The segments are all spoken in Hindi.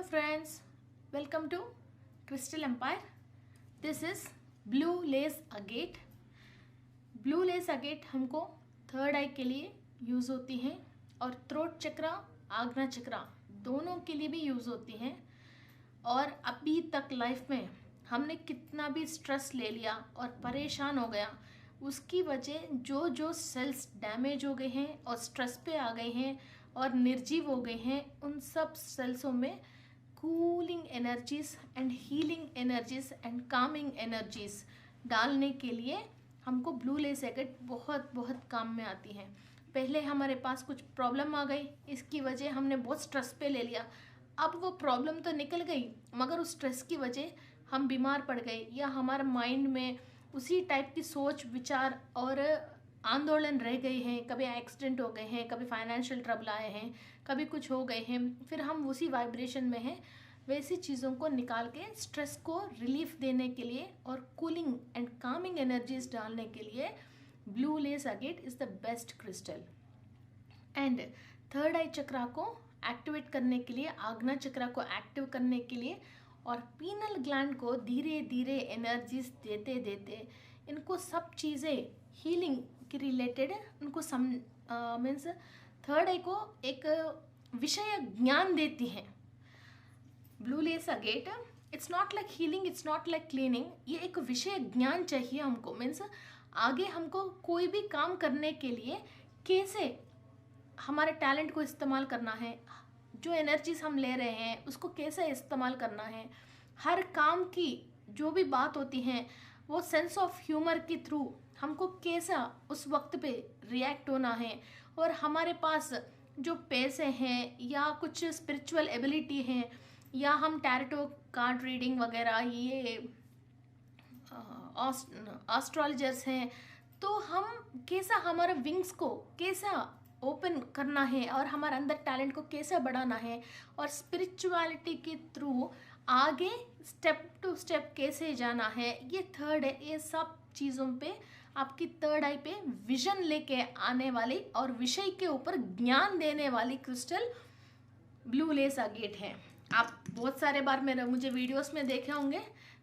friends, welcome to Crystal Empire. This is Blue Lace Agate. Blue lace agate हमको थर्ड आई के लिए यूज़ होती हैं और थ्रोट चक्रा आग्ना चक्रा दोनों के लिए भी यूज़ होती हैं। और अभी तक लाइफ में हमने कितना भी स्ट्रेस ले लिया और परेशान हो गया, उसकी वजह जो जो सेल्स डैमेज हो गए हैं और स्ट्रेस पे आ गए हैं और निर्जीव हो गए हैं, उन सब सेल्सों में cooling energies and healing energies and Kameng energies डालने के लिए हमको ब्लू लेस एगेट बहुत बहुत काम में आती हैं। पहले हमारे पास कुछ प्रॉब्लम आ गई, इसकी वजह हमने बहुत स्ट्रेस पे ले लिया। अब वो प्रॉब्लम तो निकल गई, मगर उस स्ट्रेस की वजह हम बीमार पड़ गए या हमारे माइंड में उसी टाइप की सोच विचार और आंदोलन रह गए हैं। कभी एक्सीडेंट हो गए हैं, कभी फाइनेंशियल ट्रबल आए हैं, कभी कुछ हो गए हैं, फिर हम उसी वाइब्रेशन में हैं। वैसी चीज़ों को निकाल के स्ट्रेस को रिलीफ देने के लिए और कूलिंग एंड कामिंग एनर्जीज डालने के लिए blue lace agate is the best crystal. And third eye chakra को एक्टिवेट करने के लिए, आग्ना चक्रा को एक्टिव करने के लिए और पीनल ग्लैंड को धीरे धीरे एनर्जीज देते देते इनको सब चीज़ें हीलिंग के रिलेटेड उनको मीन्स थर्ड आई को एक विषय ज्ञान देती हैं। Blue lace agate it's not like healing, it's not like cleaning, ये एक विषय ज्ञान चाहिए हमको। मीन्स आगे हमको कोई भी काम करने के लिए कैसे हमारे टैलेंट को इस्तेमाल करना है, जो एनर्जीज हम ले रहे हैं उसको कैसे इस्तेमाल करना है, हर काम की जो भी बात होती है वो सेंस ऑफ ह्यूमर के थ्रू हमको कैसा उस वक्त पे रिएक्ट होना है। और हमारे पास जो पैसे हैं या कुछ स्पिरिचुअल एबिलिटी हैं या हम टैरोट कार्ड रीडिंग वगैरह ये एस्ट्रोलॉजर्स हैं, तो हम कैसा हमारे विंग्स को कैसा ओपन करना है और हमारे अंदर टैलेंट को कैसे बढ़ाना है और स्पिरिचुअलिटी के थ्रू आगे स्टेप टू स्टेप कैसे जाना है, ये थर्ड है। ये सब चीज़ों पे आपकी थर्ड आई पे विजन लेके आने वाली और विषय के ऊपर ज्ञान देने वाली क्रिस्टल ब्लू लेस अगेट है। आप बहुत सारे बार मुझे वीडियोस में देखे होंगे,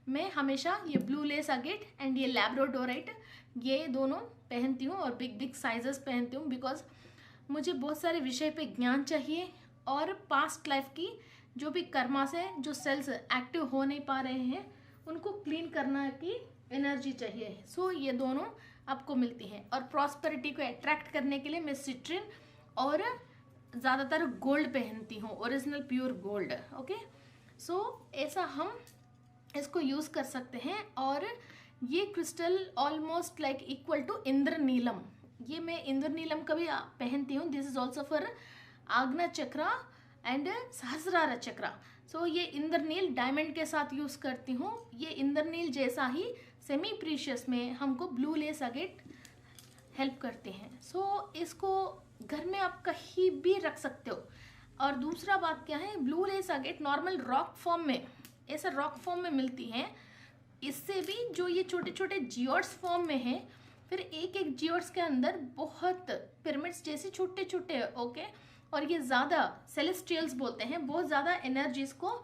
मैं हमेशा ये ब्लू लेस अगेट एंड ये लैब्राडोराइट ये दोनों पहनती हूँ और बिग बिग साइजेस पहनती हूँ, बिकॉज मुझे बहुत सारे विषय पे ज्ञान चाहिए और पास्ट लाइफ की जो भी कर्मा से जो सेल्स एक्टिव हो नहीं पा रहे हैं उनको क्लीन करना की एनर्जी चाहिए। सो ये दोनों आपको मिलती हैं। और प्रॉस्पेरिटी को अट्रैक्ट करने के लिए मैं सिट्रिन और ज़्यादातर गोल्ड पहनती हूँ, original pure gold. Okay, so ऐसा हम इसको यूज़ कर सकते हैं। और ये crystal almost like equal to इंद्रनीलम, ये मैं इंद्रनीलम का भी पहनती हूँ। This is also for Agna chakra and Sahasrara chakra. So ये इंद्रनील डायमंड के साथ यूज़ करती हूँ। ये इंद्रनील जैसा ही सेमी प्रीशियस में हमको ब्लू लेस अगेट हेल्प करते हैं। सो इसको घर में आप कहीं भी रख सकते हो। और दूसरा बात क्या है, blue lace agate normal rock form में, ऐसा रॉक फॉर्म में मिलती है। इससे भी जो ये छोटे छोटे जियोट्स फॉर्म में है, फिर एक एक जियोट्स के अंदर बहुत पिरामिड्स जैसे छोटे छोटे। ओके, और ये ज़्यादा सेलेस्टियल्स बोलते हैं, बहुत ज़्यादा एनर्जीज को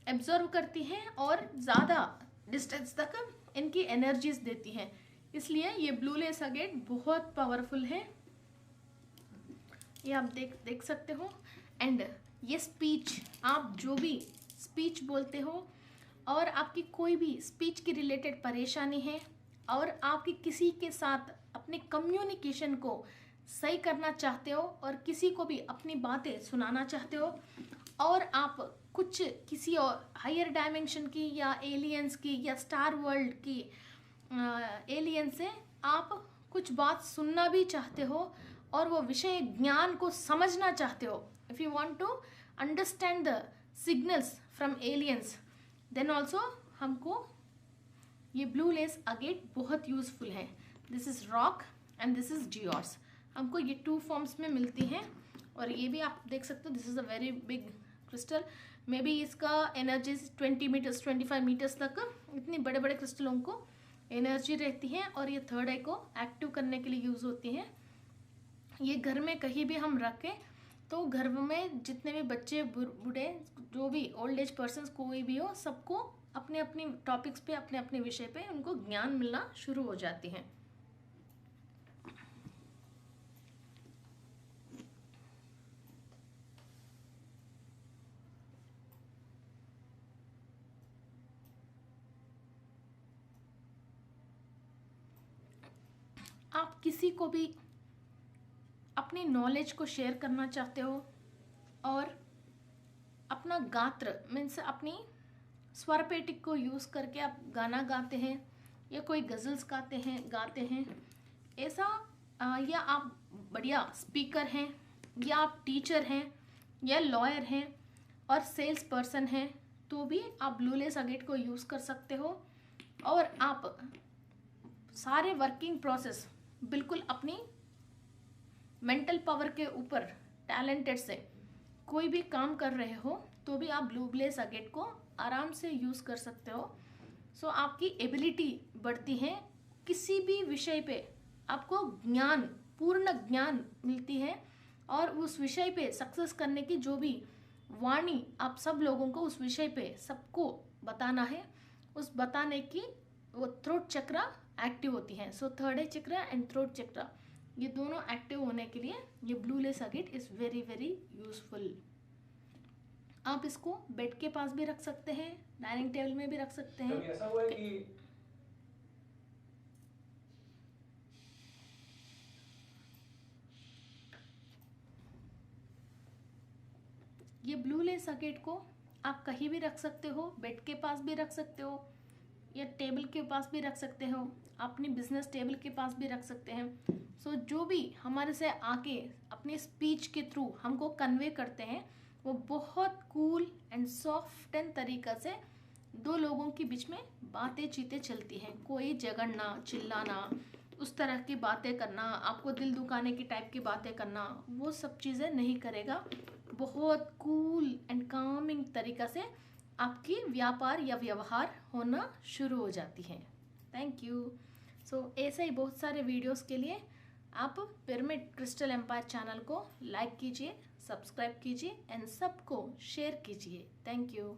एब्जॉर्व करती हैं और ज़्यादा डिस्टेंस तक इनकी एनर्जीज देती हैं। इसलिए ये ब्लू लेस अगेट बहुत पावरफुल है, ये आप देख सकते हो। एंड ये स्पीच, आप जो भी स्पीच बोलते हो और आपकी कोई भी स्पीच की रिलेटेड परेशानी है और आपकी किसी के साथ अपने कम्युनिकेशन को सही करना चाहते हो और किसी को भी अपनी बातें सुनाना चाहते हो और आप कुछ किसी और हायर डायमेंशन की या एलियंस की या स्टार वर्ल्ड की एलियन से आप कुछ बात सुनना भी चाहते हो और वो विषय ज्ञान को समझना चाहते हो, if you want to understand the signals from aliens, then also हमको ये ब्लू लेस अगेट बहुत यूज़फुल है। This is rock and this is geodes. हमको ये टू फॉर्म्स में मिलती हैं और ये भी आप देख सकते हो। This is a very big crystal, may be इसका एनर्जी 20 मीटर्स 25 मीटर्स तक, इतनी बड़े बड़े क्रिस्टलों को एनर्जी रहती है और ये थर्ड आई को एक्टिव करने के लिए यूज़ होती हैं। ये घर में कहीं भी हम रखें तो घर में जितने भी बच्चे बूढ़े जो भी ओल्ड एज पर्सन कोई भी हो, सबको अपने अपने टॉपिक्स पे अपने अपने विषय पे उनको ज्ञान मिलना शुरू हो जाती है। आप किसी को भी अपनी नॉलेज को शेयर करना चाहते हो और अपना गात्र मीन्स अपनी स्वर पेटी को यूज़ करके आप गाना गाते हैं या कोई गज़ल्स गाते हैं ऐसा, या आप बढ़िया स्पीकर हैं या आप टीचर हैं या लॉयर हैं और सेल्स पर्सन हैं, तो भी आप ब्लू लेस अगेट को यूज़ कर सकते हो। और आप सारे वर्किंग प्रोसेस बिल्कुल अपनी मेंटल पावर के ऊपर टैलेंटेड से कोई भी काम कर रहे हो तो भी आप ब्लू लेस अगेट को आराम से यूज़ कर सकते हो। सो आपकी एबिलिटी बढ़ती है, किसी भी विषय पे आपको ज्ञान, पूर्ण ज्ञान मिलती है और उस विषय पे सक्सेस करने की जो भी वाणी आप सब लोगों को उस विषय पे सबको बताना है, उस बताने की वो थ्रोट चक्र एक्टिव होती है। सो थर्ड आई चक्र एंड थ्रोट चक्र ये दोनों एक्टिव होने के लिए ये blue lace agate is very very useful. आप इसको बेड के पास भी रख सकते हैं, डाइनिंग टेबल में भी रख सकते हैं। कभी ऐसा हुआ है कि ये ब्लू लेस अगेट को आप कहीं भी रख सकते हो, बेड के पास भी रख सकते हो या टेबल के पास भी रख सकते हो, अपनी बिजनेस टेबल के पास भी रख सकते हैं। सो जो भी हमारे से आके अपनी स्पीच के थ्रू हमको कन्वे करते हैं वो बहुत कूल एंड सॉफ्ट एंड तरीक़ा से दो लोगों के बीच में बातें चीतें चलती हैं। कोई झगड़ना, चिल्लाना, उस तरह की बातें करना, आपको दिल दुखाने की टाइप की बातें करना, वो सब चीज़ें नहीं करेगा। बहुत कूल एंड कामिंग तरीक़ा से आपकी व्यापार या व्यवहार होना शुरू हो जाती है। Thank you. सो ऐसे ही बहुत सारे वीडियोस के लिए आप पिरामिड क्रिस्टल एम्पायर चैनल को लाइक कीजिए, सब्सक्राइब कीजिए एंड सबको शेयर कीजिए। Thank you.